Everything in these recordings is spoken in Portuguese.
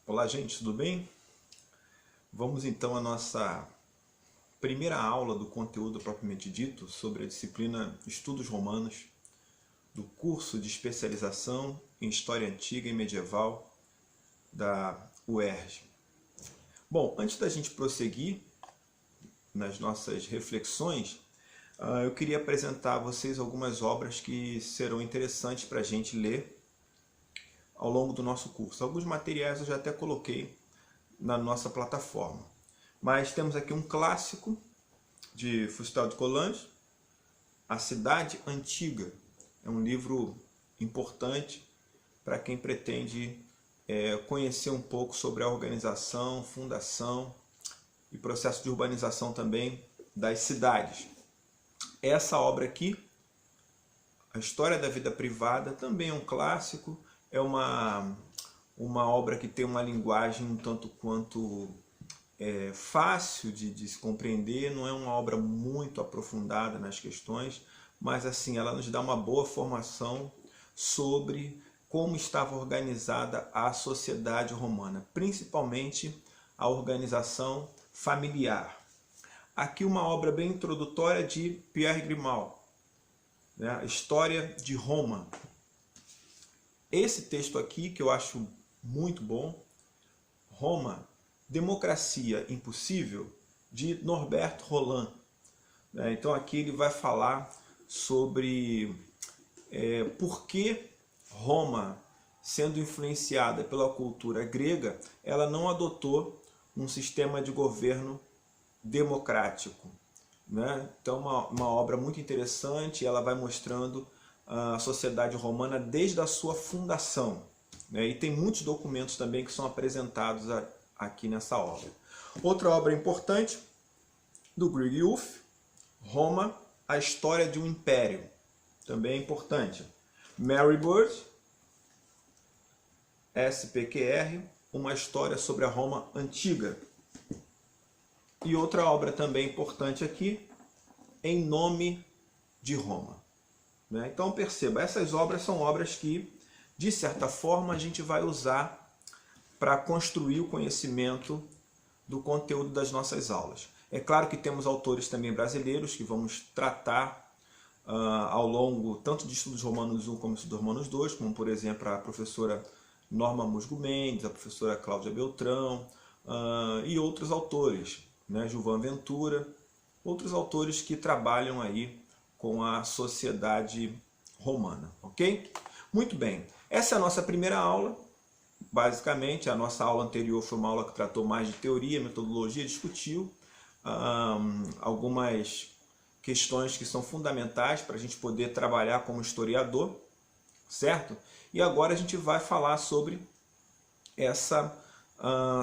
Olá, gente, tudo bem? Vamos então à nossa primeira aula do conteúdo propriamente dito sobre a disciplina Estudos Romanos do curso de especialização em História Antiga e Medieval da UERJ. Bom, antes da gente prosseguir nas nossas reflexões, eu queria apresentar a vocês algumas obras que serão interessantes para a gente ler ao longo do nosso curso. Alguns materiais eu já até coloquei na nossa plataforma. Mas temos aqui um clássico de Fustel de Coulanges, A Cidade Antiga. É um livro importante para quem pretende conhecer um pouco sobre a organização, fundação e processo de urbanização também das cidades. Essa obra aqui, A História da Vida Privada, também é um clássico, é uma obra que tem uma linguagem um tanto quanto fácil de se compreender, não é uma obra muito aprofundada nas questões, mas assim, ela nos dá uma boa formação sobre como estava organizada a sociedade romana, principalmente a organização familiar. Aqui uma obra bem introdutória de Pierre Grimald, né? A História de Roma. Esse texto aqui, que eu acho muito bom, Roma, Democracia Impossível, de Norbert Roland. Então aqui ele vai falar sobre por que Roma, sendo influenciada pela cultura grega, ela não adotou um sistema de governo democrático. Então uma obra muito interessante, ela vai mostrando a sociedade romana desde a sua fundação. E tem muitos documentos também que são apresentados aqui nessa obra. Outra obra importante, do Greg Yoffe, Roma, a História de um Império. Também é importante. Mary Bird, SPQR, Uma História sobre a Roma Antiga. E outra obra também importante aqui, Em Nome de Roma. Então perceba, essas obras são obras que, de certa forma, a gente vai usar para construir o conhecimento do conteúdo das nossas aulas. É claro que temos autores também brasileiros que vamos tratar ao longo tanto de Estudos Romanos 1 como de Estudos Romanos 2, como por exemplo a professora Norma Musgo Mendes, a professora Cláudia Beltrão e outros autores, Gilvan Ventura, outros autores que trabalham aí com a sociedade romana, ok? Muito bem, essa é a nossa primeira aula. Basicamente, a nossa aula anterior foi uma aula que tratou mais de teoria, metodologia, discutiu algumas questões que são fundamentais para a gente poder trabalhar como historiador, certo? E agora a gente vai falar sobre essa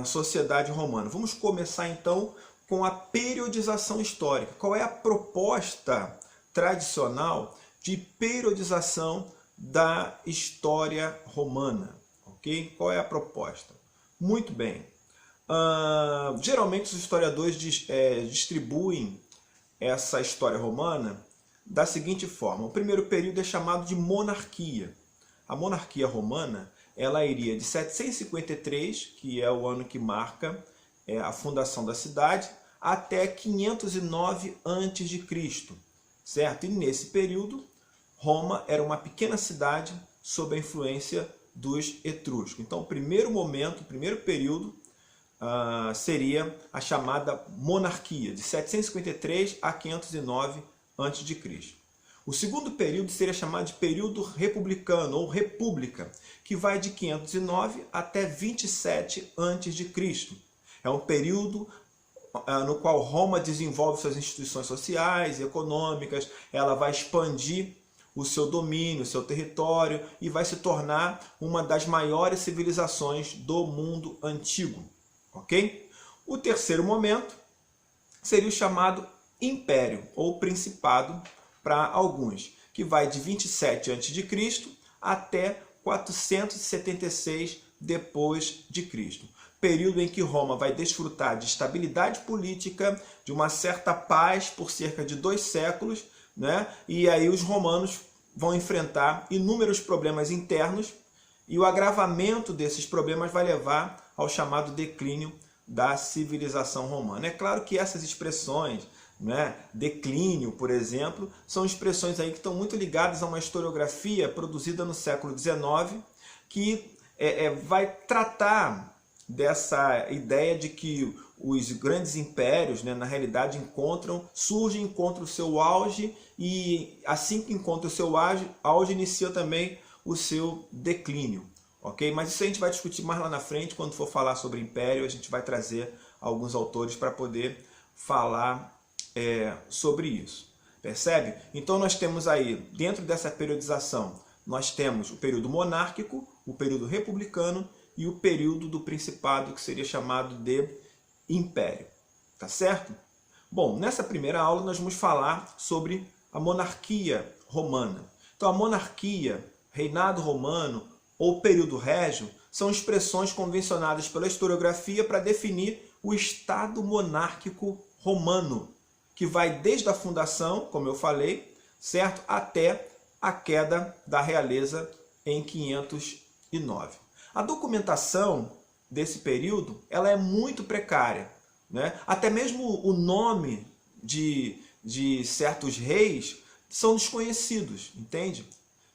sociedade romana. Vamos começar então com a periodização histórica. Qual é a proposta tradicional de periodização da história romana? Okay? Qual é a proposta? Muito bem. Geralmente os historiadores distribuem essa história romana da seguinte forma. O primeiro período é chamado de monarquia. A monarquia romana ela iria de 753, que é o ano que marca a fundação da cidade, até 509 a.C., certo? E nesse período, Roma era uma pequena cidade sob a influência dos etruscos. Então, o primeiro momento, o primeiro período seria a chamada monarquia, de 753 a 509 a.C. O segundo período seria chamado de período republicano, ou república, que vai de 509 até 27 a.C. É um período no qual Roma desenvolve suas instituições sociais e econômicas, ela vai expandir o seu domínio, o seu território e vai se tornar uma das maiores civilizações do mundo antigo. Ok? O terceiro momento seria o chamado Império ou Principado para alguns, que vai de 27 a.C. até 476 depois de Cristo. Período em que Roma vai desfrutar de estabilidade política, de uma certa paz por cerca de 2 séculos, e aí os romanos vão enfrentar inúmeros problemas internos e o agravamento desses problemas vai levar ao chamado declínio da civilização romana. É claro que essas expressões, né, declínio, por exemplo, são expressões aí que estão muito ligadas a uma historiografia produzida no século XIX, que vai tratar dessa ideia de que os grandes impérios, né, na realidade surgem, encontram o seu auge, e assim que encontra o seu auge inicia também o seu declínio. Ok? Mas isso a gente vai discutir mais lá na frente, quando for falar sobre império, a gente vai trazer alguns autores para poder falar sobre isso. Percebe? Então nós temos aí, dentro dessa periodização, nós temos o período monárquico, o período republicano e o período do principado, que seria chamado de império. Tá certo? Bom, nessa primeira aula nós vamos falar sobre a monarquia romana. Então a monarquia, reinado romano ou período régio são expressões convencionadas pela historiografia para definir o Estado monárquico romano, que vai desde a fundação, como eu falei, certo, até a queda da realeza em 509. A documentação desse período ela é muito precária, né? Até mesmo o nome de certos reis são desconhecidos, entende?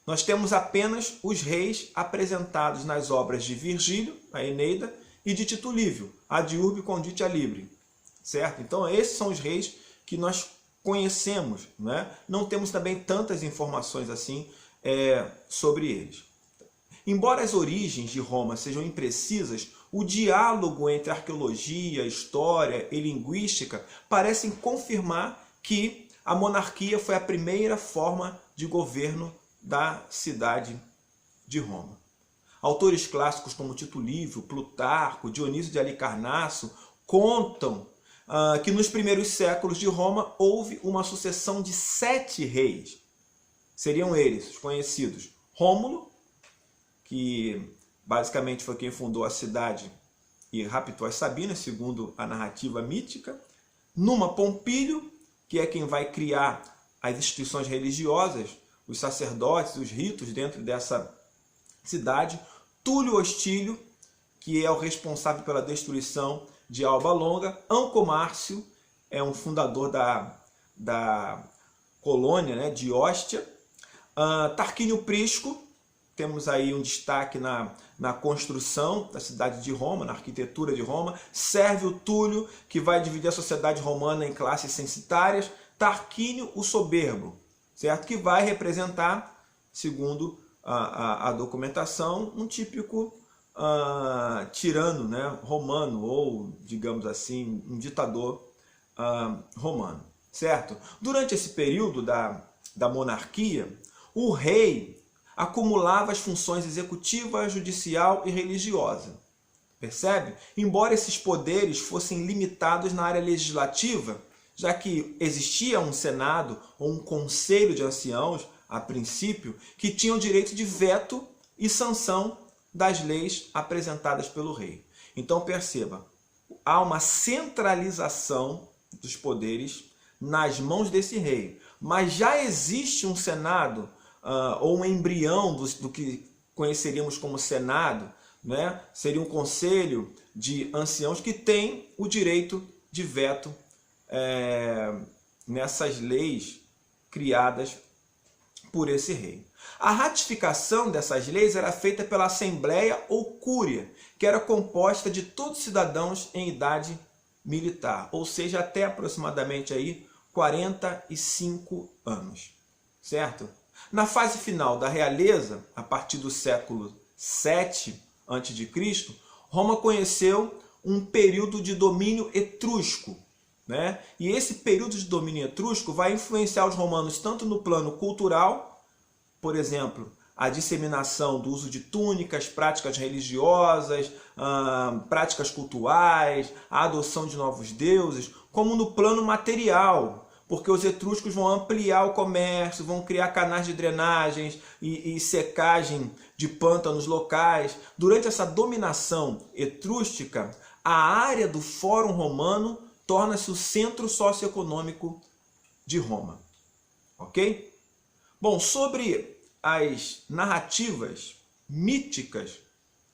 Nós temos apenas os reis apresentados nas obras de Virgílio, a Eneida, e de Tito Livio, a de Urbi Condita Libri, certo? Então esses são os reis que nós conhecemos, né? Não temos também tantas informações assim sobre eles. Embora as origens de Roma sejam imprecisas, o diálogo entre arqueologia, história e linguística parecem confirmar que a monarquia foi a primeira forma de governo da cidade de Roma. Autores clássicos como Tito Livio, Plutarco, Dionísio de Halicarnasso contam que nos primeiros séculos de Roma houve uma sucessão de 7 reis. Seriam eles os conhecidos Rômulo, que basicamente foi quem fundou a cidade e raptou as Sabinas, segundo a narrativa mítica. Numa Pompílio, que é quem vai criar as instituições religiosas, os sacerdotes, os ritos dentro dessa cidade. Túlio Hostílio, que é o responsável pela destruição de Alba Longa. Ancomárcio é um fundador da colônia, né, de Ostia. Tarquínio Prisco, temos aí um destaque na construção da cidade de Roma, na arquitetura de Roma. Sérvio Túlio, que vai dividir a sociedade romana em classes censitárias. Tarquínio o Soberbo, certo? Que vai representar, segundo a documentação, um típico tirano, né, romano, ou, digamos assim, um ditador romano, certo? Durante esse período da monarquia, o rei acumulava as funções executiva, judicial e religiosa. Percebe? Embora esses poderes fossem limitados na área legislativa, já que existia um Senado ou um Conselho de Anciãos, a princípio, que tinham direito de veto e sanção das leis apresentadas pelo rei. Então perceba, há uma centralização dos poderes nas mãos desse rei, mas já existe um Senado, ou um embrião do que conheceríamos como Senado, né? Seria um conselho de anciãos que tem o direito de veto nessas leis criadas por esse rei. A ratificação dessas leis era feita pela Assembleia ou Cúria, que era composta de todos os cidadãos em idade militar, ou seja, até aproximadamente aí 45 anos, certo? Na fase final da realeza, a partir do século VII a.C., Roma conheceu um período de domínio etrusco, né? E esse período de domínio etrusco vai influenciar os romanos tanto no plano cultural, por exemplo, a disseminação do uso de túnicas, práticas religiosas, práticas cultuais, a adoção de novos deuses, como no plano material, porque os etruscos vão ampliar o comércio, vão criar canais de drenagens e secagem de pântanos locais. Durante essa dominação etrústica, a área do Fórum Romano torna-se o centro socioeconômico de Roma. Ok? Bom, sobre as narrativas míticas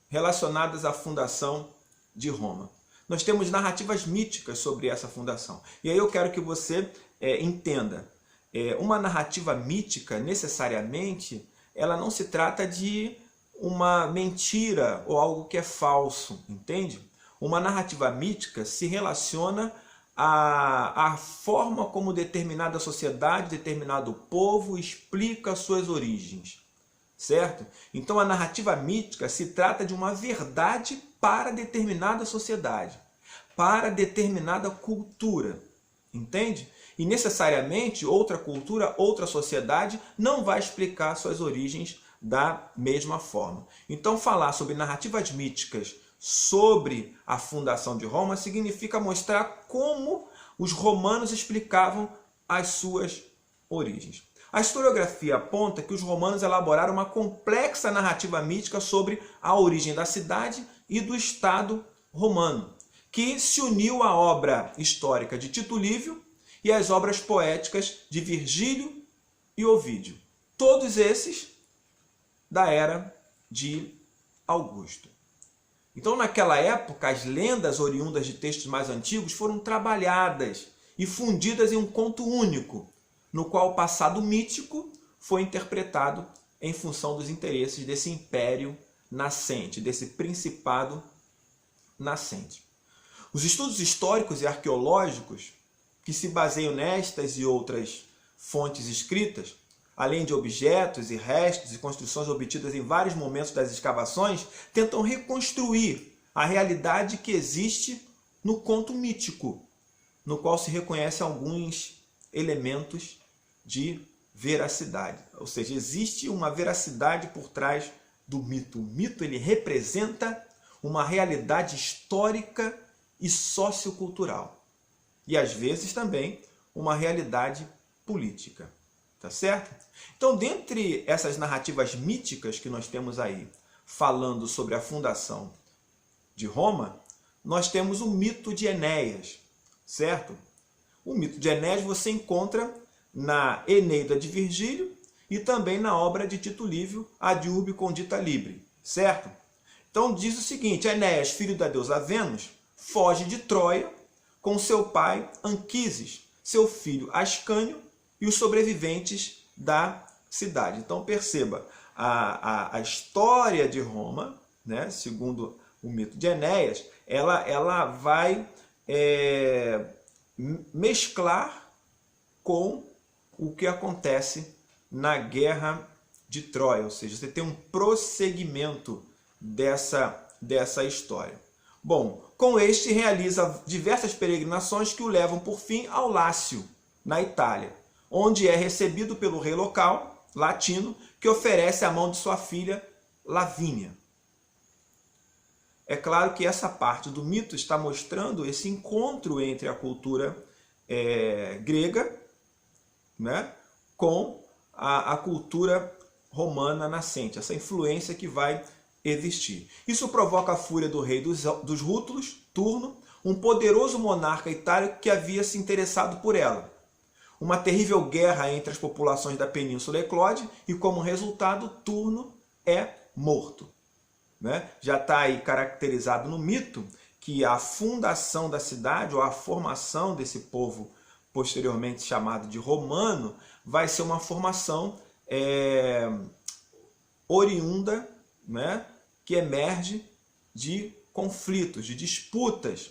relacionadas à fundação de Roma. Nós temos narrativas míticas sobre essa fundação. E aí eu quero que você entenda. Uma narrativa mítica, necessariamente, ela não se trata de uma mentira ou algo que é falso, entende? Uma narrativa mítica se relaciona à forma como determinada sociedade, determinado povo explica suas origens, certo? Então a narrativa mítica se trata de uma verdade para determinada sociedade, para determinada cultura, entende? E necessariamente outra cultura, outra sociedade não vai explicar suas origens da mesma forma. Então falar sobre narrativas míticas sobre a fundação de Roma significa mostrar como os romanos explicavam as suas origens. A historiografia aponta que os romanos elaboraram uma complexa narrativa mítica sobre a origem da cidade e do Estado romano, que se uniu à obra histórica de Tito Livio e às obras poéticas de Virgílio e Ovídio. Todos esses da era de Augusto. Então, naquela época, as lendas oriundas de textos mais antigos foram trabalhadas e fundidas em um conto único, no qual o passado mítico foi interpretado em função dos interesses desse império nascente, desse principado nascente. Os estudos históricos e arqueológicos, que se baseiam nestas e outras fontes escritas, além de objetos e restos e construções obtidas em vários momentos das escavações, tentam reconstruir a realidade que existe no conto mítico, no qual se reconhecem alguns elementos de veracidade. Ou seja, existe uma veracidade por trás do mito. O mito ele representa uma realidade histórica e sociocultural. E às vezes também uma realidade política. Tá certo? Então, dentre essas narrativas míticas que nós temos aí, falando sobre a fundação de Roma, nós temos o mito de Enéas, certo? O mito de Enéas você encontra na Eneida de Virgílio e também na obra de Tito Livio, Ad Urbe Condita Libre, certo? Então diz o seguinte: Enéas, filho da deusa Vênus, foge de Troia com seu pai Anquises, seu filho Ascânio e os sobreviventes da cidade. Então perceba, a história de Roma, né, segundo o mito de Enéas, ela vai mesclar com o que acontece na Guerra de Troia, ou seja, você tem um prosseguimento dessa história. Bom, com este realiza diversas peregrinações que o levam por fim ao Lácio, na Itália, onde é recebido pelo rei local, latino, que oferece a mão de sua filha Lavínia. É claro que essa parte do mito está mostrando esse encontro entre a cultura grega, né, com a cultura romana nascente, essa influência que vai existir. Isso provoca a fúria do rei dos Rútulos, Turno, um poderoso monarca itálico que havia se interessado por ela. Uma terrível guerra entre as populações da Península Eclode e, como resultado, Turno é morto. Né? Já está aí caracterizado no mito que a fundação da cidade, ou a formação desse povo posteriormente chamado de romano, vai ser uma formação oriunda, né, que emerge de conflitos, de disputas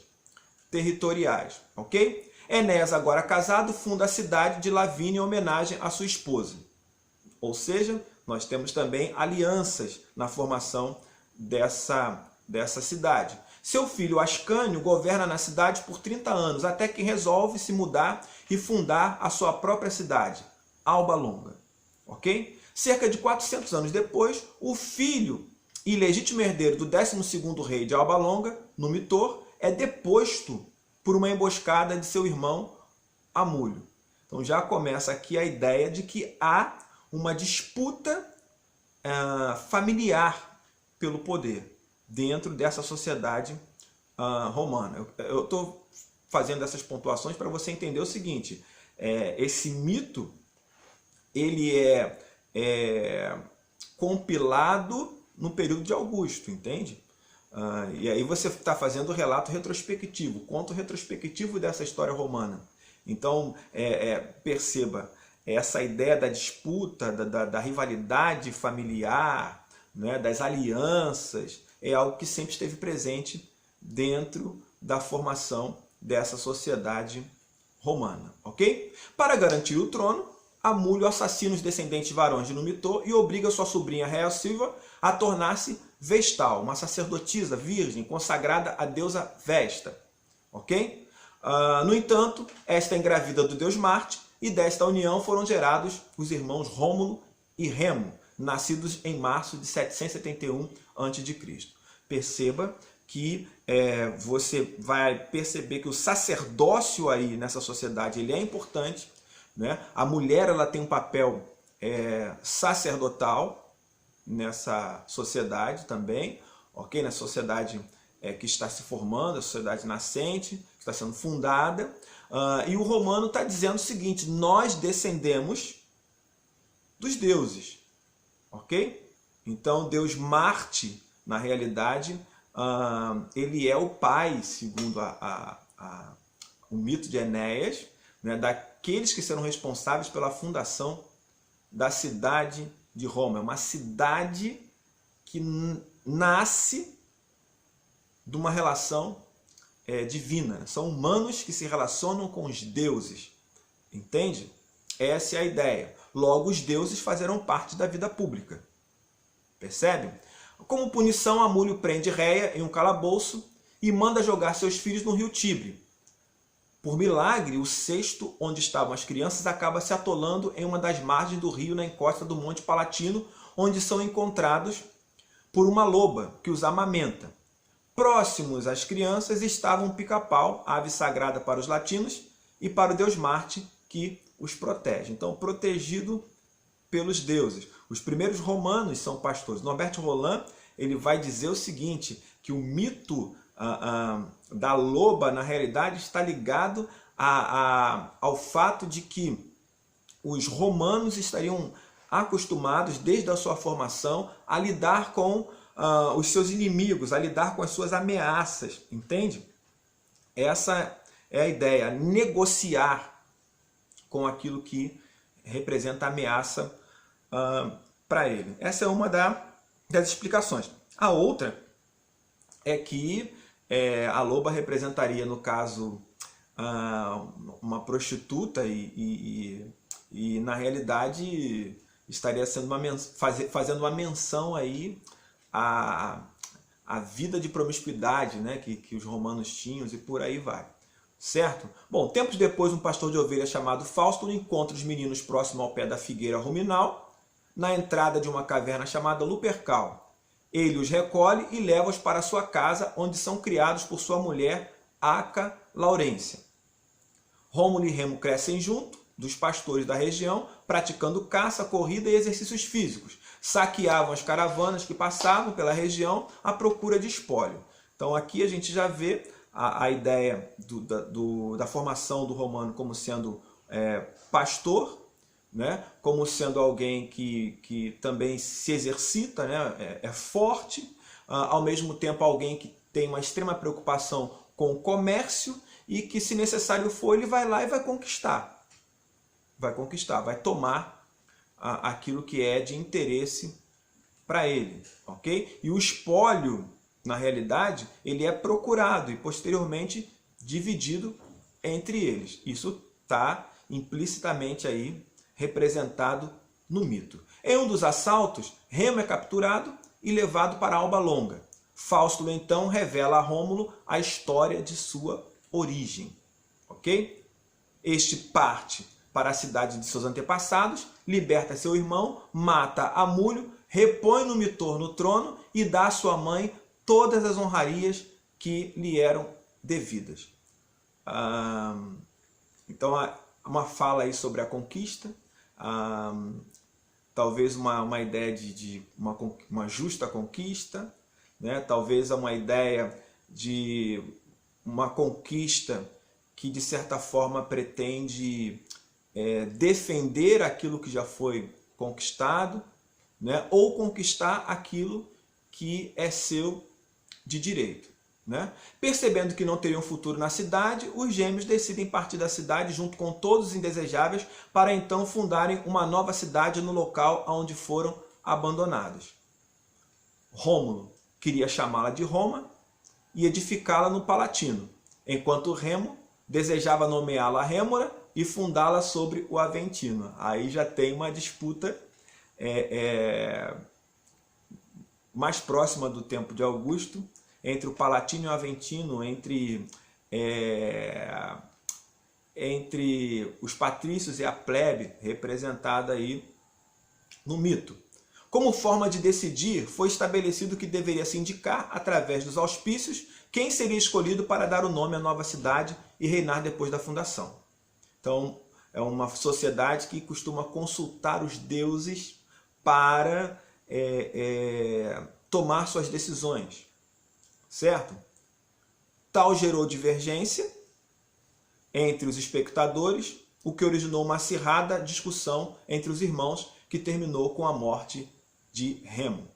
territoriais, ok? Enéas, agora casado, funda a cidade de Lavínia em homenagem à sua esposa. Ou seja, nós temos também alianças na formação dessa cidade. Seu filho Ascânio governa na cidade por 30 anos, até que resolve se mudar e fundar a sua própria cidade, Alba Longa. Ok? Cerca de 400 anos depois, o filho e legítimo herdeiro do 12º rei de Alba Longa, Numitor, é deposto por uma emboscada de seu irmão Amulho. Então já começa aqui a ideia de que há uma disputa familiar pelo poder dentro dessa sociedade romana. Eu estou fazendo essas pontuações para você entender o seguinte: esse mito ele é compilado no período de Augusto, entende? E aí você está fazendo o relato retrospectivo, conto retrospectivo dessa história romana. Então, perceba, essa ideia da disputa, da rivalidade familiar, né, das alianças, é algo que sempre esteve presente dentro da formação dessa sociedade romana, ok? Para garantir o trono, Amulho assassina os descendentes varões de Numitor e obriga sua sobrinha Rhea Silva a tornar-se Vestal, uma sacerdotisa virgem consagrada à deusa Vesta, ok? No entanto, esta engravida do deus Marte e desta união foram gerados os irmãos Rômulo e Remo, nascidos em março de 771 a.C. Perceba que você vai perceber que o sacerdócio aí nessa sociedade ele é importante, né? A mulher ela tem um papel sacerdotal nessa sociedade também, ok? Na sociedade que está se formando, a sociedade nascente, que está sendo fundada. E o romano está dizendo o seguinte: nós descendemos dos deuses, ok? Então, Deus Marte, na realidade, ele é o pai, segundo o mito de Enéas, né, daqueles que serão responsáveis pela fundação da cidade de Roma. É uma cidade que nasce de uma relação divina. São humanos que se relacionam com os deuses. Entende? Essa é a ideia. Logo, os deuses fazerão parte da vida pública. Percebe? Como punição, Amulho prende Rhea em um calabouço e manda jogar seus filhos no rio Tibre. Por milagre, o cesto onde estavam as crianças acaba se atolando em uma das margens do rio na encosta do Monte Palatino, onde são encontrados por uma loba que os amamenta. Próximos às crianças estavam um pica-pau, ave sagrada para os latinos, e para o deus Marte, que os protege. Então, protegido pelos deuses. Os primeiros romanos são pastores. Norbert Rolland ele vai dizer o seguinte, que o mito da loba, na realidade, está ligado ao fato de que os romanos estariam acostumados, desde a sua formação, a lidar com os seus inimigos, a lidar com as suas ameaças, entende? Essa é a ideia, negociar com aquilo que representa ameaça para ele. Essa é uma das explicações. A outra é que a loba representaria, no caso, uma prostituta e na realidade estaria sendo fazendo uma menção aí à vida de promiscuidade, né, que os romanos tinham e por aí vai. Certo? Bom, tempos depois, um pastor de ovelhas chamado Fausto encontra os meninos próximo ao pé da figueira ruminal, na entrada de uma caverna chamada Lupercal. Ele os recolhe e leva-os para sua casa, onde são criados por sua mulher, Aca Laurência. Rômulo e Remo crescem junto dos pastores da região, praticando caça, corrida e exercícios físicos. Saqueavam as caravanas que passavam pela região à procura de espólio. Então aqui a gente já vê a ideia da formação do romano como sendo pastor, né? Como sendo alguém que também se exercita, né? É forte, ao mesmo tempo alguém que tem uma extrema preocupação com o comércio e que, se necessário for, ele vai lá e vai conquistar. Vai conquistar, vai tomar aquilo que é de interesse para ele, ok? E o espólio, na realidade, ele é procurado e posteriormente dividido entre eles. Isso está implicitamente aí representado no mito. Em um dos assaltos, Remo é capturado e levado para Alba Longa. Fausto então revela a Rômulo a história de sua origem, ok? Este parte para a cidade de seus antepassados, liberta seu irmão, mata Amulho, repõe Numitor no trono e dá à sua mãe todas as honrarias que lhe eram devidas. Então, uma fala aí sobre a conquista, talvez uma ideia de uma justa conquista, né? Talvez uma ideia de uma conquista que, de certa forma, pretende defender aquilo que já foi conquistado, né? Ou conquistar aquilo que é seu de direito, né? Percebendo que não teriam futuro na cidade, os gêmeos decidem partir da cidade junto com todos os indesejáveis para então fundarem uma nova cidade no local onde foram abandonados. Rômulo queria chamá-la de Roma e edificá-la no Palatino, enquanto Remo desejava nomeá-la Rêmora e fundá-la sobre o Aventino. Aí já tem uma disputa mais próxima do tempo de Augusto, entre o Palatino e o Aventino, entre os patrícios e a plebe, representada aí no mito. Como forma de decidir, foi estabelecido que deveria se indicar, através dos auspícios, quem seria escolhido para dar o nome à nova cidade e reinar depois da fundação. Então, é uma sociedade que costuma consultar os deuses para tomar suas decisões, certo? Tal gerou divergência entre os espectadores, o que originou uma acirrada discussão entre os irmãos, que terminou com a morte de Remo,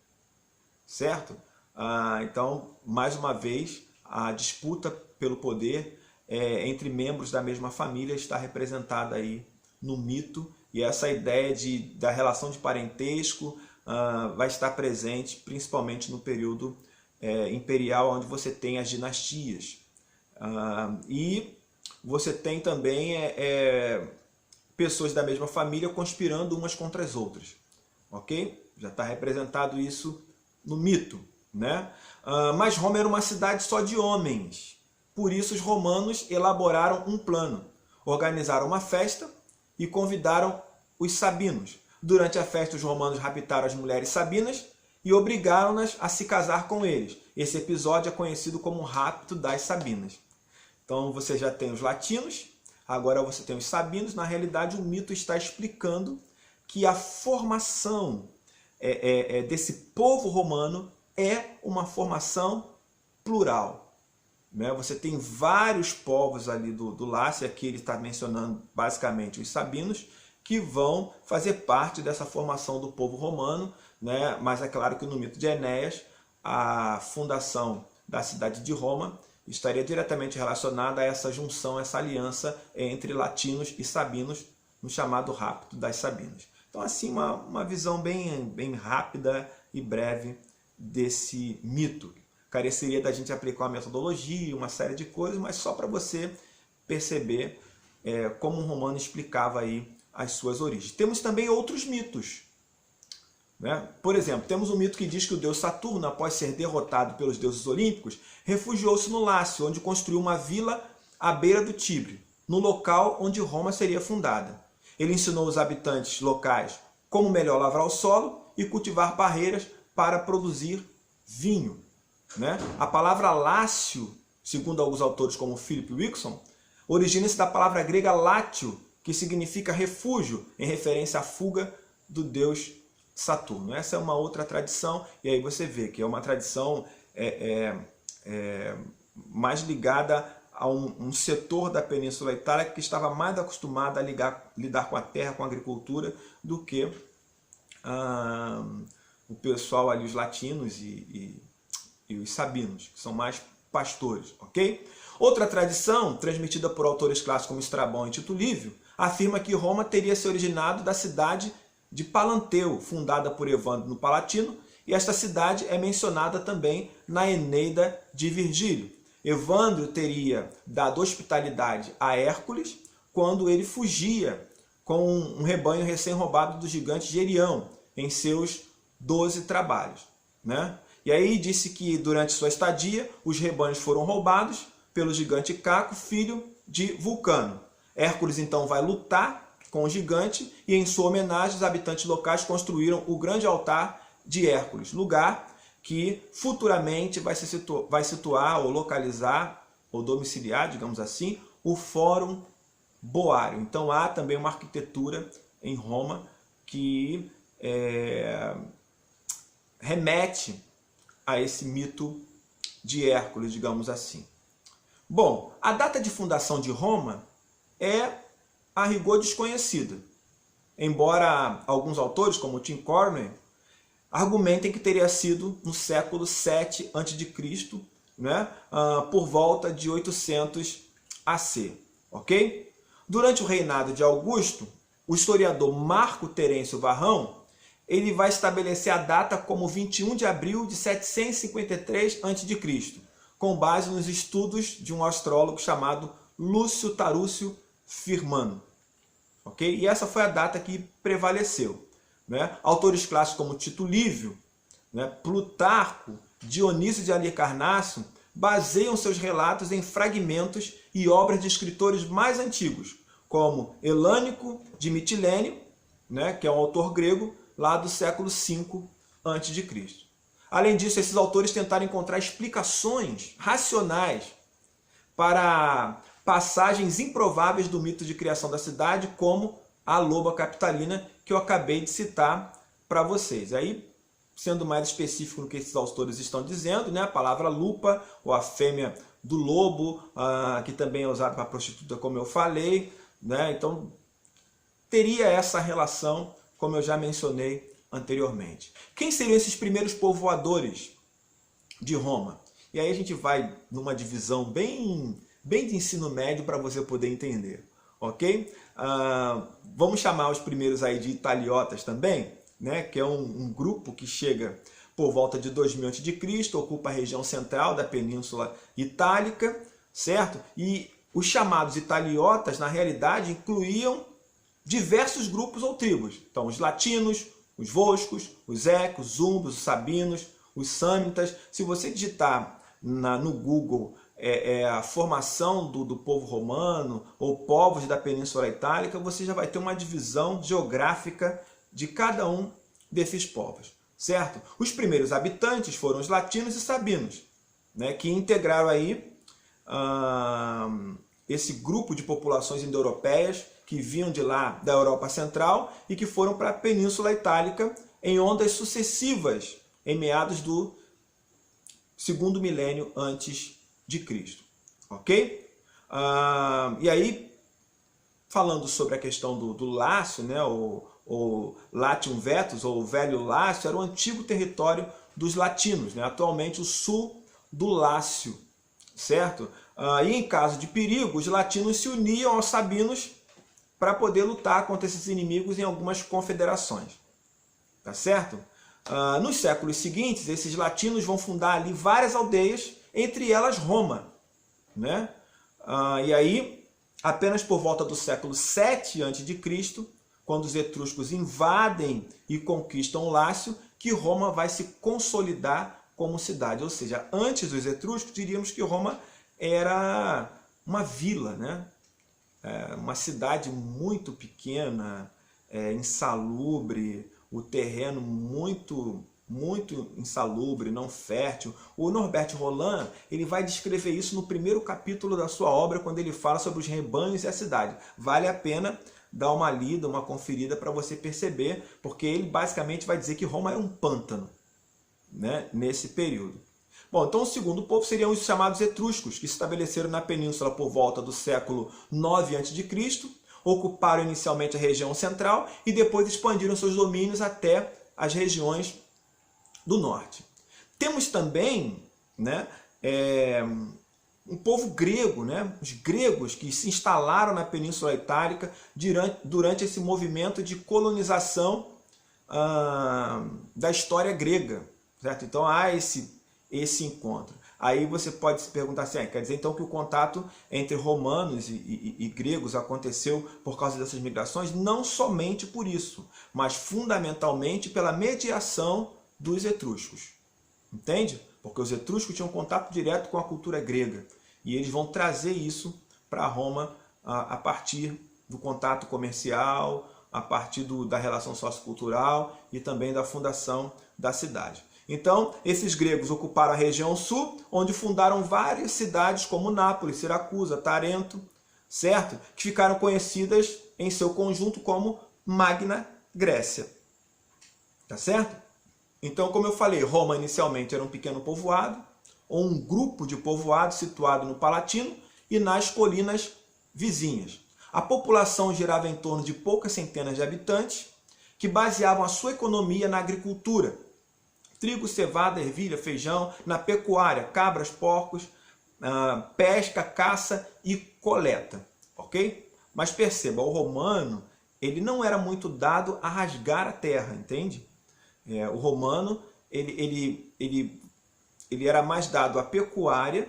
certo? Então, mais uma vez, a disputa pelo poder entre membros da mesma família está representada aí no mito, e essa ideia da relação de parentesco vai estar presente principalmente no período imperial, onde você tem as dinastias. E você tem também pessoas da mesma família conspirando umas contra as outras. Ok? Já está representado isso no mito, né? Mas Roma era uma cidade só de homens. Por isso os romanos elaboraram um plano. Organizaram uma festa e convidaram os sabinos. Durante a festa, os romanos raptaram as mulheres sabinas e obrigaram-nas a se casar com eles. Esse episódio é conhecido como o rapto das sabinas. Então você já tem os latinos, agora você tem os sabinos. Na realidade, o mito está explicando que a formação desse povo romano é uma formação plural, né? Você tem vários povos ali do Lácio, aqui ele está mencionando basicamente os sabinos, que vão fazer parte dessa formação do povo romano, né? Mas é claro que no mito de Enéas, a fundação da cidade de Roma estaria diretamente relacionada a essa junção, essa aliança entre latinos e sabinos, no chamado rapto das sabinas. Então, assim, uma visão bem rápida e breve desse mito. Careceria da gente aplicar uma metodologia, uma série de coisas, mas só para você perceber como um romano explicava aí as suas origens. Temos também outros mitos, né? Por exemplo, temos um mito que diz que o deus Saturno, após ser derrotado pelos deuses olímpicos, refugiou-se no Lácio, onde construiu uma vila à beira do Tibre, no local onde Roma seria fundada. Ele ensinou os habitantes locais como melhor lavrar o solo e cultivar parreiras para produzir vinho, né? A palavra Lácio, segundo alguns autores como Philip Wickson, origina-se da palavra grega látio, que significa refúgio, em referência à fuga do deus Saturno. Essa é uma outra tradição, e aí você vê que é uma tradição mais ligada a um setor da Península Itálica que estava mais acostumado a lidar com a terra, com a agricultura, do que o pessoal ali, os latinos e os sabinos, que são mais pastores, ok? Outra tradição, transmitida por autores clássicos como Estrabão e Tito Livio, afirma que Roma teria se originado da cidade de Palanteu, fundada por Evandro no Palatino, e esta cidade é mencionada também na Eneida de Virgílio. Evandro teria dado hospitalidade a Hércules quando ele fugia com um rebanho recém-roubado do gigante Gerião em seus 12 trabalhos, né? E aí disse que durante sua estadia os rebanhos foram roubados pelo gigante Caco, filho de Vulcano. Hércules então vai lutar com o gigante e em sua homenagem os habitantes locais construíram o grande altar de Hércules, lugar que futuramente vai situar ou localizar ou domiciliar, digamos assim, o Fórum Boário. Então há também uma arquitetura em Roma que remete a esse mito de Hércules, digamos assim. Bom, a data de fundação de Roma é a rigor desconhecida. Embora alguns autores, como Tim Cornwell, argumentem que teria sido no século 7 a.C., né? Por volta de 800 AC. Ok? Durante o reinado de Augusto, o historiador Marco Terêncio Varrão ele vai estabelecer a data como 21 de abril de 753 a.C., com base nos estudos de um astrólogo chamado Lúcio Tarúcio Firmano. Okay? E essa foi a data que prevaleceu. Né? Autores clássicos como Tito Livio, né? Plutarco, Dionísio de Halicarnasso baseiam seus relatos em fragmentos e obras de escritores mais antigos, como Helânico de Mitilene, né? Que é um autor grego, lá do século V a.C. Além disso, esses autores tentaram encontrar explicações racionais para passagens improváveis do mito de criação da cidade, como a loba capitalina, que eu acabei de citar para vocês. Aí, sendo mais específico no que esses autores estão dizendo, né, a palavra lupa, ou a fêmea do lobo, que também é usada para prostituta, como eu falei, né, então teria essa relação, como eu já mencionei anteriormente. Quem seriam esses primeiros povoadores de Roma? E aí a gente vai numa divisão bem de ensino médio para você poder entender, ok? Vamos chamar os primeiros aí de italiotas também, né? Que é um grupo que chega por volta de 2000 a.C., ocupa a região central da Península Itálica, certo? E os chamados italiotas, na realidade, incluíam diversos grupos ou tribos. Então, os latinos, os voscos, os ecos, os umbros, os sabinos, os sâmitas. Se você digitar no Google a formação do povo romano ou povos da Península Itálica, você já vai ter uma divisão geográfica de cada um desses povos, certo? Os primeiros habitantes foram os latinos e sabinos, né, que integraram aí esse grupo de populações indo-europeias que vinham de lá da Europa Central e que foram para a Península Itálica em ondas sucessivas, em meados do segundo milênio antes de Cristo. Ok? E aí, falando sobre a questão do Lácio, né, o Latium Vetus, ou o Velho Lácio, era o antigo território dos latinos, né, atualmente o sul do Lácio, certo? E em caso de perigo, os latinos se uniam aos sabinos para poder lutar contra esses inimigos em algumas confederações. Tá certo? Nos séculos seguintes, esses latinos vão fundar ali várias aldeias, entre elas Roma. Né? E aí, apenas por volta do século 7 a.C., quando os etruscos invadem e conquistam o Lácio, que Roma vai se consolidar como cidade. Ou seja, antes dos etruscos, diríamos que Roma era uma vila, né? Uma cidade muito pequena, insalubre, o terreno muito insalubre, não fértil. O Norbert Rolland ele vai descrever isso no primeiro capítulo da sua obra, quando ele fala sobre os rebanhos e a cidade. Vale a pena dar uma lida, uma conferida para você perceber, porque ele basicamente vai dizer que Roma era um pântano, né, nesse período. Bom, então o segundo povo seriam os chamados etruscos, que se estabeleceram na península por volta do século 9 a.C., ocuparam inicialmente a região central e depois expandiram seus domínios até as regiões do norte. Temos também, né, um povo grego, né, os gregos que se instalaram na Península Itálica durante esse movimento de colonização da história grega, certo? Então há esse encontro. Aí você pode se perguntar assim, quer dizer então que o contato entre romanos e gregos aconteceu por causa dessas migrações? Não somente por isso, mas fundamentalmente pela mediação dos etruscos. Entende? Porque os etruscos tinham contato direto com a cultura grega. E eles vão trazer isso para Roma a partir do contato comercial, a partir da relação sociocultural e também da fundação da cidade. Então, esses gregos ocuparam a região sul, onde fundaram várias cidades como Nápoles, Siracusa, Tarento, certo? Que ficaram conhecidas em seu conjunto como Magna Grécia. Tá certo? Então, como eu falei, Roma inicialmente era um pequeno povoado, ou um grupo de povoados situado no Palatino e nas colinas vizinhas. A população girava em torno de poucas centenas de habitantes, que baseavam a sua economia na agricultura, trigo, cevada, ervilha, feijão, na pecuária, cabras, porcos, pesca, caça e coleta, ok? Mas perceba, o romano, ele não era muito dado a rasgar a terra, entende? O romano, ele era mais dado à pecuária,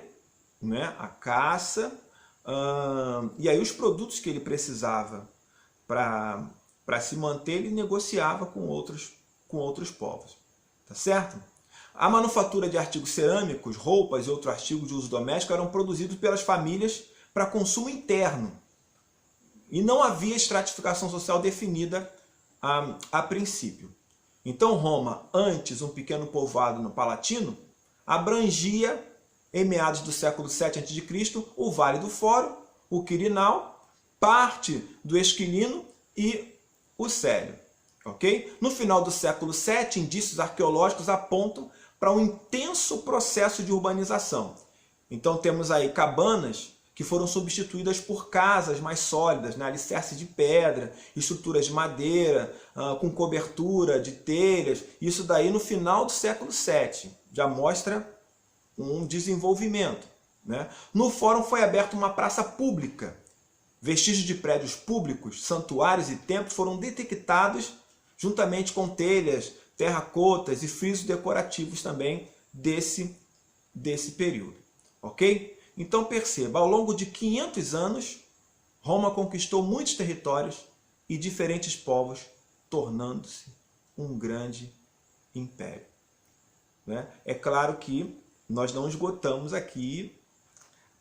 né, à caça, e aí os produtos que ele precisava para se manter, ele negociava com outros povos, tá certo? A manufatura de artigos cerâmicos, roupas e outros artigos de uso doméstico eram produzidos pelas famílias para consumo interno. E não havia estratificação social definida a princípio. Então Roma, antes um pequeno povoado no Palatino, abrangia, em meados do século VII a.C., o Vale do Foro, o Quirinal, parte do Esquilino e o Célio. Okay? No final do século VII, indícios arqueológicos apontam para um intenso processo de urbanização. Então temos aí cabanas que foram substituídas por casas mais sólidas, né? Alicerce de pedra, estruturas de madeira, com cobertura de telhas. Isso daí no final do século VII. Já mostra um desenvolvimento, né? No fórum foi aberta uma praça pública. Vestígios de prédios públicos, santuários e templos foram detectados juntamente com telhas, terracotas e frisos decorativos também desse período. Ok? Então perceba, ao longo de 500 anos, Roma conquistou muitos territórios e diferentes povos, tornando-se um grande império. Né? É claro que nós não esgotamos aqui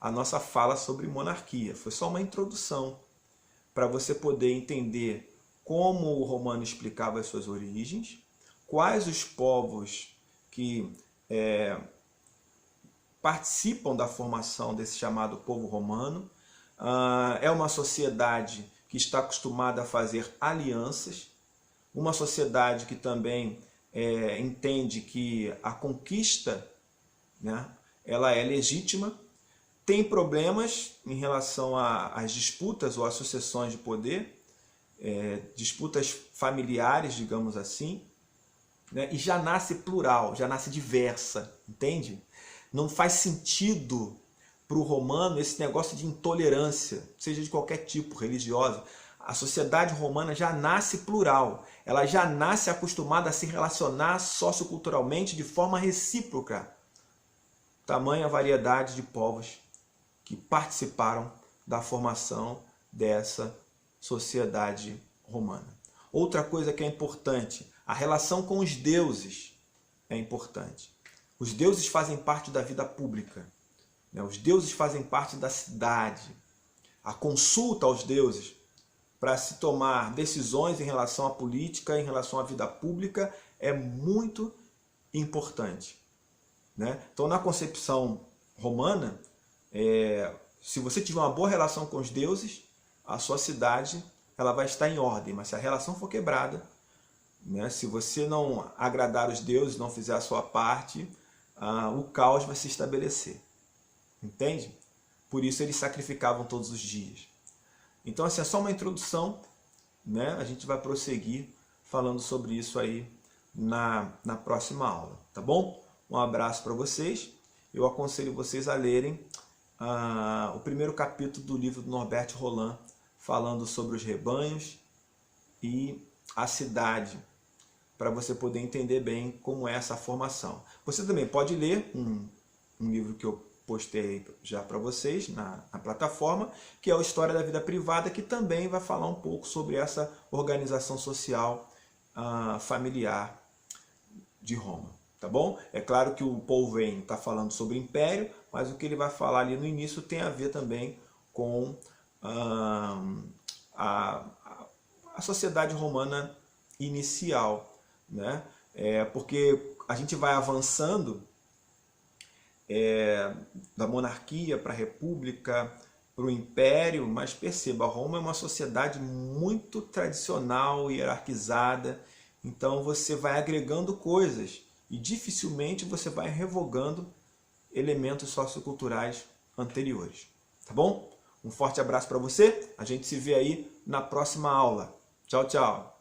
a nossa fala sobre monarquia. Foi só uma introdução para você poder entender como o romano explicava as suas origens, quais os povos que participam da formação desse chamado povo romano. É uma sociedade que está acostumada a fazer alianças, uma sociedade que também entende que a conquista, né, ela é legítima, tem problemas em relação às disputas ou às sucessões de poder, disputas familiares, digamos assim, né, e já nasce plural, já nasce diversa, entende? Não faz sentido para o romano esse negócio de intolerância, seja de qualquer tipo, religiosa. A sociedade romana já nasce plural, ela já nasce acostumada a se relacionar socioculturalmente de forma recíproca. Tamanha variedade de povos que participaram da formação dessa sociedade romana. Outra coisa que é importante, a relação com os deuses é importante. Os deuses fazem parte da vida pública, né? Os deuses fazem parte da cidade. A consulta aos deuses para se tomar decisões em relação à política, em relação à vida pública, é muito importante, né? Então, na concepção romana, se você tiver uma boa relação com os deuses, a sua cidade ela vai estar em ordem. Mas se a relação for quebrada, né, se você não agradar os deuses, não fizer a sua parte, o caos vai se estabelecer. Entende? Por isso eles sacrificavam todos os dias. Então, assim, é só uma introdução, né? A gente vai prosseguir falando sobre isso aí na próxima aula, tá bom? Um abraço para vocês. Eu aconselho vocês a lerem o primeiro capítulo do livro do Norbert Rolland, falando sobre os rebanhos e a cidade, para você poder entender bem como é essa formação. Você também pode ler um livro que eu postei já para vocês na plataforma, que é o História da Vida Privada, que também vai falar um pouco sobre essa organização social familiar de Roma. Tá bom? É claro que o Paul Veyne está falando sobre império, mas o que ele vai falar ali no início tem a ver também com a sociedade romana inicial, né? Porque a gente vai avançando da monarquia para a república, para o império, mas perceba, Roma é uma sociedade muito tradicional, hierarquizada, então você vai agregando coisas e dificilmente você vai revogando elementos socioculturais anteriores. Tá bom? Um forte abraço para você, a gente se vê aí na próxima aula. Tchau, tchau!